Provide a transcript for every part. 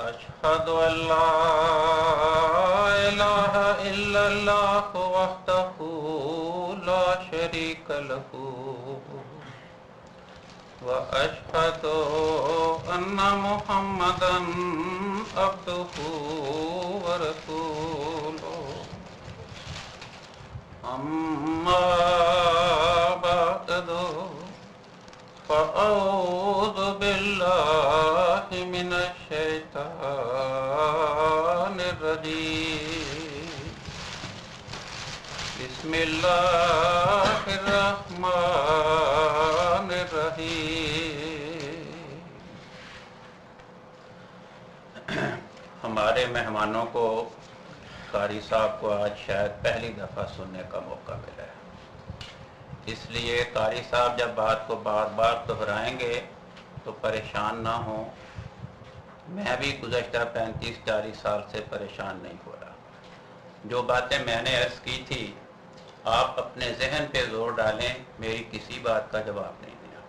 أشهد أن لا إله إلا الله وحده لا شريك له وأشهد أن محمدا عبده ورسوله أما بعد فأعوذ بالله من الشيطان الرجيم بسم الله الرحمن الرحیم. ہمارے مہمانوں کو قاری صاحب کو آج شاید پہلی دفعہ سننے کا موقع ملا ہے، اس لیے قاری صاحب جب بات کو بار بار دہرائیں گے تو پریشان نہ ہوں. میں بھی گزشتہ 35-40 سال سے پریشان نہیں ہو رہا. جو باتیں میں نے عرض کی تھی آپ اپنے ذہن پہ زور ڈالیں، میری کسی بات کا جواب نہیں دیا.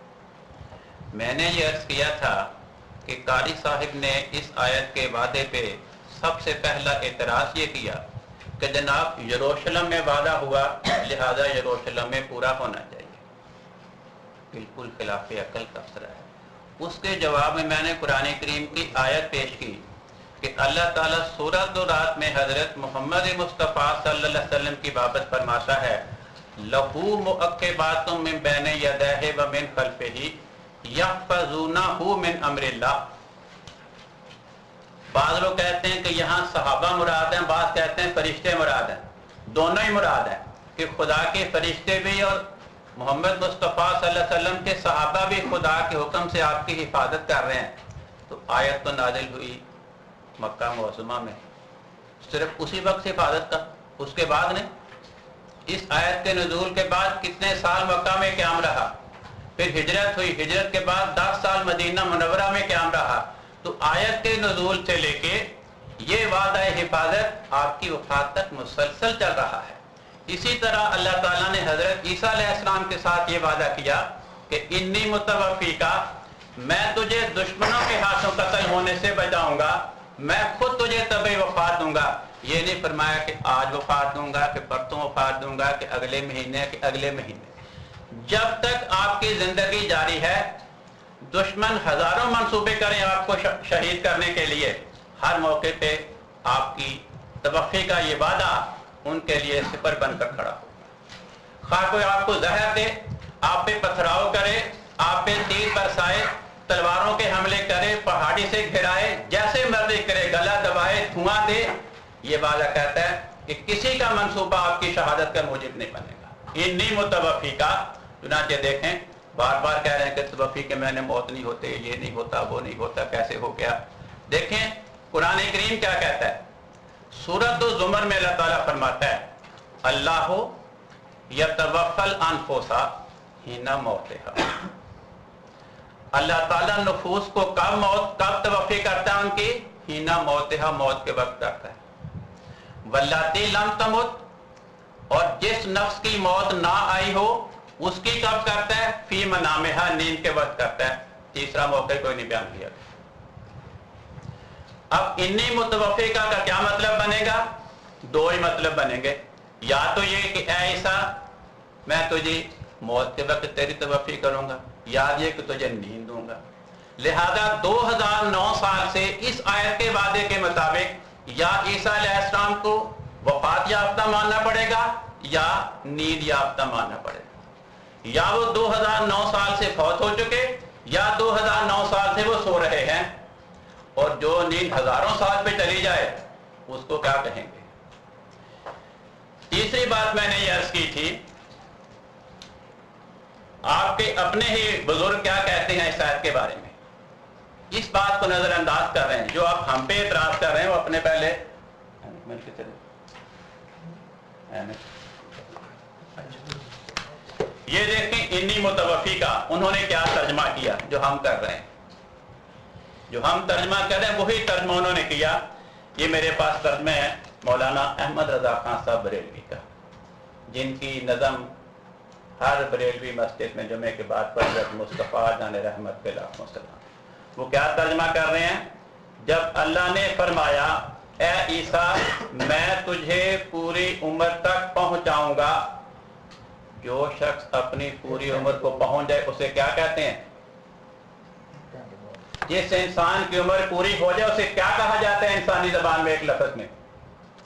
میں نے یہ عرض کیا تھا کہ قاری صاحب نے اس آیت کے وعدے پہ سب سے پہلا اعتراض یہ کیا کہ جناب یروشلم میں وعدہ ہوا لہذا یروشلم میں پورا ہونا چاہیے. بالکل خلاف عقل کا افسرہ ہے. اس کے جواب میں نے قرآن کریم کی آیت پیش کی کہ اللہ تعالیٰ سورۃ الرات میں حضرت محمد مصطفیٰ صلی اللہ علیہ وسلم کی بابت فرماتا ہے لہو مؤقبات من بین یدیہ و من خلفہ یحفظونہ من امر اللہ. بعض لوگ کہتے ہیں کہ یہاں صحابہ مراد ہیں، بعض کہتے ہیں فرشتے مراد ہیں. دونوں ہی مراد ہیں کہ خدا کے فرشتے بھی اور محمد مصطفیٰ صلی اللہ علیہ وسلم کے صحابہ بھی خدا کے حکم سے آپ کی حفاظت کر رہے ہیں. تو آیت تو نازل ہوئی مکہ معظمہ میں، صرف اسی وقت سے حفاظت کا، اس کے بعد نہیں. اس آیت کے نزول کے بعد کتنے سال مکہ میں قیام رہا، پھر ہجرت ہوئی، ہجرت کے بعد 10 سال مدینہ منورہ میں قیام رہا. تو آیت کے نزول سے لے کے یہ وعدہ حفاظت آپ کی وفات تک مسلسل چل رہا ہے. اسی طرح اللہ تعالیٰ نے حضرت عیسیٰ علیہ السلام کے ساتھ یہ وعدہ کیا کہ انی متوفیکا، میں تجھے دشمنوں کے ہاتھوں قتل ہونے سے بچاؤں گا، میں خود تجھے طبعی وفات دوں گا. یہ نہیں فرمایا کہ آج وفات دوں گا کہ پرسوں وفات دوں گا کہ اگلے مہینے کہ اگلے مہینے. جب تک آپ کی زندگی جاری ہے دشمن ہزاروں منصوبے کریں آپ کو شہید کرنے کے لیے، ہر موقع پہ آپ کی توفی کا یہ وعدہ ان کے لیے سپر بن کر کھڑا ہو. خواہ کوئی آپ کو زہر دے، آپ پہ پتھراؤ کرے، آپ پہ تیر برسائے، تلواروں کے حملے کرے، پہاڑی سے گھرائے، جیسے مرضی کرے، گلا دبائے، دھواں دے، یہ وعدہ کہتا ہے کہ کسی کا منصوبہ آپ کی شہادت کا موجب نہیں بنے گا. انی متوفیکا، چنانچہ دیکھیں بار بار کہہ رہے ہیں کہ توفی کے میں نے موت نہیں ہوتے، یہ نہیں ہوتا، وہ نہیں ہوتا، کیسے ہو گیا. دیکھیں قرآن کریم کیا کہتا ہے. سورۃ الزمر میں اللہ تعالیٰ فرماتا ہے اللہ یتوفی الانفس حین موتہا. اللہ تعالیٰ نفوس کو کب توفی کرتا ہے؟ ان کی حین موتہا، موت کے وقت کرتا ہے. واللاتی لم تمت، اور جس نفس کی موت نہ آئی ہو اس کی کب کرتا ہے؟ فی منامہا، نیند کے وقت کرتا ہے. تیسرا موقع کوئی نہیں بیان کیا. اب انی متوفیکا کا کیا مطلب بنے گا؟ 2 ہی مطلب بنیں گے. یا تو یہ کہ اے عیسیٰ میں تجھے موت کے وقت تیری توفی کروں گا، یا یہ کہ تجھے نیند دوں گا. لہذا 2009 سال سے اس آیت کے وعدے کے مطابق یا عیسیٰ علیہ السلام کو وفات یافتہ ماننا پڑے گا یا نیند یافتہ ماننا پڑے گا. یا وہ 2009 سال سے فوت ہو چکے یا 2009 سال سے وہ سو رہے ہیں. اور جو نیند ہزاروں سال پہ چلی جائے اس کو کیا کہیں گے؟ تیسری بات میں نے یہ عرض کی تھی، آپ کے اپنے ہی بزرگ کیا کہتے ہیں اس آیت کے بارے میں. اس بات کو نظر انداز کر رہے ہیں. جو آپ ہم پہ اعتراض کر رہے ہیں وہ اپنے پہلے یہ دیکھیں انی متوفی کا انہوں نے کیا ترجمہ کیا. جو ہم کر رہے ہیں، جو ہم ترجمہ کر رہے ہیں وہی ترجمہ انہوں نے کیا. یہ میرے پاس ترجمہ ہے مولانا احمد رضا خان صاحب بریلوی کا، جن کی نظم ہر بریلوی مسجد میں جمعے کے بعد حضرت مصطفیٰ جان رحمت پہ لاکھوں سلام. وہ کیا ترجمہ کر رہے ہیں؟ جب اللہ نے فرمایا اے عیسیٰ میں تجھے پوری عمر تک پہنچاؤں گا، جو شخص اپنی پوری عمر کو پہنچ جائے اسے کیا کہتے ہیں؟ جس انسان کی عمر پوری ہو جائے اسے کیا کہا جاتا ہے انسانی زبان میں ایک لفظ میں؟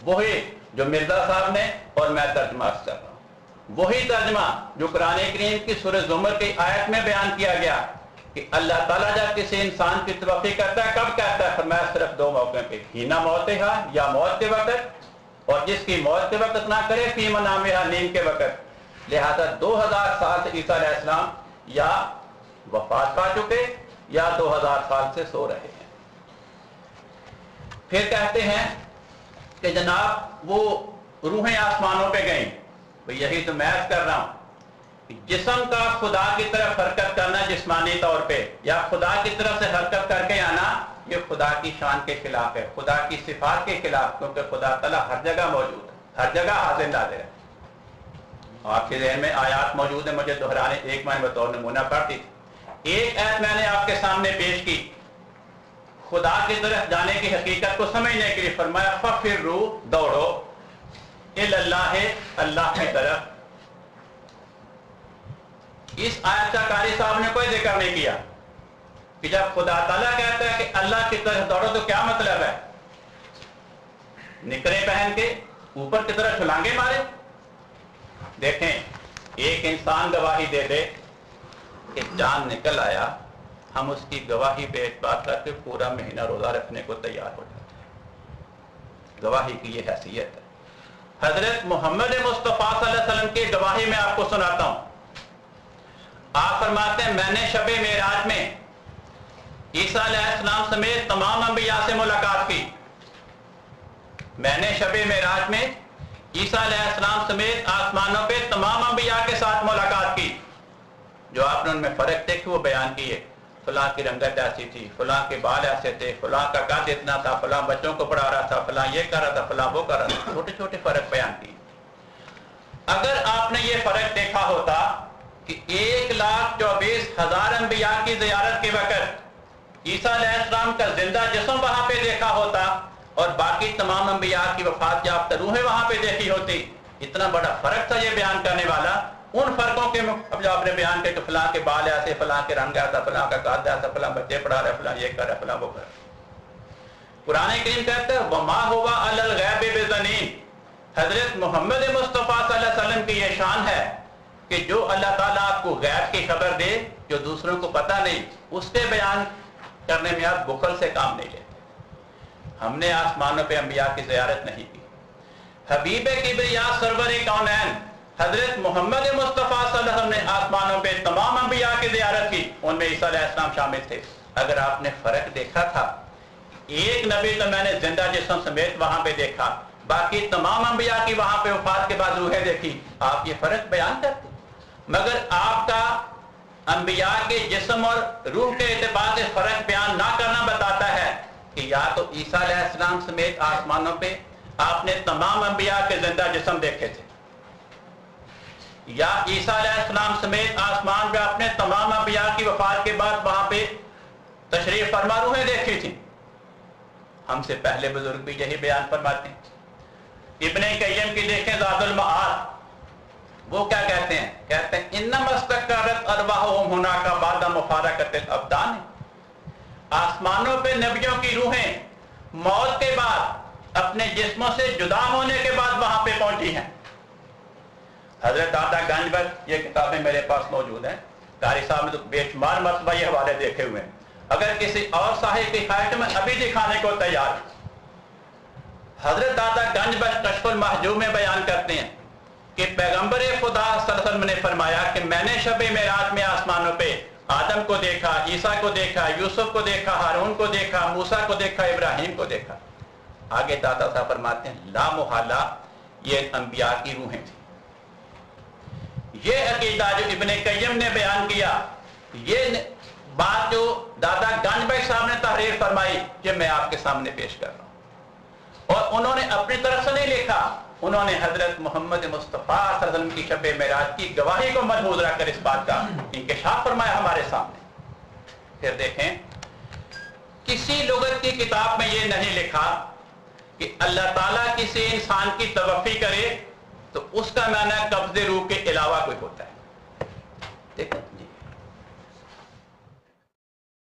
وہی جو مرزا صاحب نے اور میں ترجمہ کر رہا ہوں، وہی ترجمہ جو قرآن کریم کی سورہ زمر کی آیت میں بیان کیا گیا کہ اللہ تعالیٰ جب کسی انسان کی توفیق کرتا ہے کب کہتا ہے؟ فرمایا صرف دو موقع پہ، ہینا موتہا یا موت کے وقت، اور جس کی موت کے وقت نہ کرے فی منامہا نیند کے وقت۔ لہذا 2000 سال سے عیسیٰ علیہ السلام یا وفات پا چکے یا 2000 سال سے سو رہے ہیں۔ پھر کہتے ہیں کہ جناب وہ روحیں آسمانوں پہ گئیں، یہی تو میں عرض کر رہا ہوں، جسم کا خدا کی طرف حرکت کرنا جسمانی طور پہ یا خدا کی طرف سے حرکت کر کے آنا، یہ خدا کی شان کے خلاف ہے، خدا کی صفات کے خلاف، کیونکہ خدا تعالیٰ ہر جگہ موجود ہے، ہر جگہ حاضر ناظر ہے۔ آپ کے ذہن میں آیات موجود ہیں، مجھے دہرانے، ایک میں بطور نمونہ پڑھتی تھی۔ ایک آیت میں نے آپ کے سامنے پیش کی خدا کی طرف جانے کی حقیقت کو سمجھنے کے لیے، فرمایا فَفِرُّوا، دوڑو، اِلَى اللَّهِ، اللہ کی طرف۔ اس آیت کا قاری صاحب نے کوئی ذکر نہیں کیا کہ جب خدا تعالیٰ کہتا ہے کہ اللہ کی طرف دوڑو تو کیا مطلب ہے؟ نکرے پہن کے اوپر کی طرف چھلانگے مارے؟ دیکھیں، ایک انسان گواہی دے دے کہ جان نکل آیا، ہم اس کی گواہی پہ اعتبار کر کے پورا مہینہ روزہ رکھنے کو تیار ہو جاتے ہیں۔ گواہی کی یہ حیثیت ہے۔ حضرت محمد مصطفیٰ صلی اللہ علیہ وسلم کی گواہی میں آپ کو سناتا ہوں۔ آپ فرماتے ہیں میں نے شب معراج میں عیسیٰ علیہ السلام سمیت تمام انبیاء سے ملاقات کی۔ میں نے شب معراج میں عیسیٰ علیہ السلام سمیت آسمانوں پہ تمام انبیاء کے ساتھ ملاقات کی۔ جو آپ نے ان میں فرق دیکھے وہ بیان کیے، فلاں کی رنگت ایسی تھی، فلاں کے بال ایسے تھے، فلاں کا قد اتنا تھا، فلاں بچوں کو پڑھا رہا تھا، فلاں یہ کر رہا تھا، فلاں وہ کر رہا تھا، چھوٹے چھوٹے فرق بیان کیے۔ اگر آپ نے یہ فرق دیکھا ہوتا کہ 1,24,000 انبیاء کی زیارت کے وقت عیسیٰ علیہ السلام کا زندہ جسم وہاں پہ دیکھا ہوتا اور باقی تمام انبیاء کی وفات یافتہ روحیں وہاں پہ دیکھی ہوتی، اتنا بڑا فرق تھا یہ بیان کرنے والا۔ ان فرقوں کے اب جو آپ نے بیان کیا کہ فلاں کے بال ایسے، فلاں کے رنگ ایسا، فلاں کا قد ایسا، فلاں بچے پڑھا رہے، فلاں یہ کر رہا ہے، فلاں وہ کر رہا ہے۔ قرآن کریم کہتا ہے وَمَا هُوَ عَلَى الْغَيْبِ بِضَنِينٍ، حضرت محمد مصطفیٰ صلی اللہ علیہ وسلم کی یہ شان ہے کہ جو اللہ تعالیٰ آپ کو غیب کی خبر دے جو دوسروں کو پتہ نہیں، اس کے بیان کرنے میں آپ بخل سے کام نہیں لیتے۔ ہم نے آسمانوں پہ انبیاء کی زیارت نہیں کی۔ حبیب کبریا سرور کونین حضرت محمد مصطفیٰ صلی اللہ علیہ وسلم نے آسمانوں پہ تمام انبیاء کی زیارت کی، ان میں عیسیٰ علیہ السلام شامل تھے۔ اگر آپ نے فرق دیکھا تھا، ایک نبی تو میں نے زندہ جسم سمیت وہاں پہ دیکھا، باقی تمام انبیاء کی وہاں پہ وفات کے بعد روحیں دیکھی، آپ یہ فرق بیان کرتے، مگر آپ کا انبیاء کے جسم اور روح کے اعتبار سے فرق بیان نہ کرنا بتاتا ہے کہ یا تو عیسیٰ علیہ السلام سمیت آسمانوں پہ آپ نے تمام انبیاء کے زندہ جسم دیکھے تھے، یا عیسیٰ علیہ السلام سمیت آسمان پہ آپ نے تمام انبیاء کی وفات کے بعد وہاں پہ تشریف فرما روحیں دیکھی تھیں۔ ہم سے پہلے بزرگ بھی یہی بیان فرماتے ہیں۔ ابن قیم کی دیکھیں زاد المعاد، وہ کیا کہتے ہیں؟ کہتے ہیں انما استقرت ارواحهم هناك بعد مفارقت الابدان، آسمانوں پہ نبیوں کی روحیں موت کے بعد اپنے جسموں سے جدا ہونے کے بعد وہاں پہ پہنچی ہیں۔ حضرت دادا گنج بخش، یہ کتابیں میرے پاس موجود ہیں، قاری صاحب نے تو بے شمار مرتبہ یہ حوالے دیکھے ہوئے ہیں، اگر کسی اور صاحب کی خواہش میں ابھی دکھانے کو تیار۔ حضرت دادا گنج بخش کشف المحجوب میں بیان کرتے ہیں کہ پیغمبر خدا صلی اللہ علیہ وسلم نے فرمایا کہ میں نے شب معراج میں آسمانوں پہ آدم کو دیکھا، عیسیٰ کو دیکھا، یوسف کو دیکھا، ہارون کو دیکھا، موسیٰ کو دیکھا، ابراہیم کو دیکھا۔ آگے دادا صاحب فرماتے ہیں لا محالہ یہ انبیاء کی روحیں تھیں۔ یہ عقیدہ جو ابن قیم نے بیان کیا، یہ بات جو دادا گنج بخش صاحب نے تحریر فرمائی، یہ میں آپ کے سامنے پیش کر رہا ہوں، اور انہوں نے اپنی طرف سے نہیں لکھا، انہوں نے حضرت محمد مصطفیٰ صلی اللہ علیہ وسلم کی شب معراج کی گواہی کو ملحوظ رکھ کر اس بات کا انکشاف فرمایا ہمارے سامنے۔ پھر دیکھیں کسی لغت کی کتاب میں یہ نہیں لکھا کہ اللہ تعالیٰ کسی انسان کی توفی کرے تو اس کا معنی قبض روح کے علاوہ کوئی ہوتا ہے.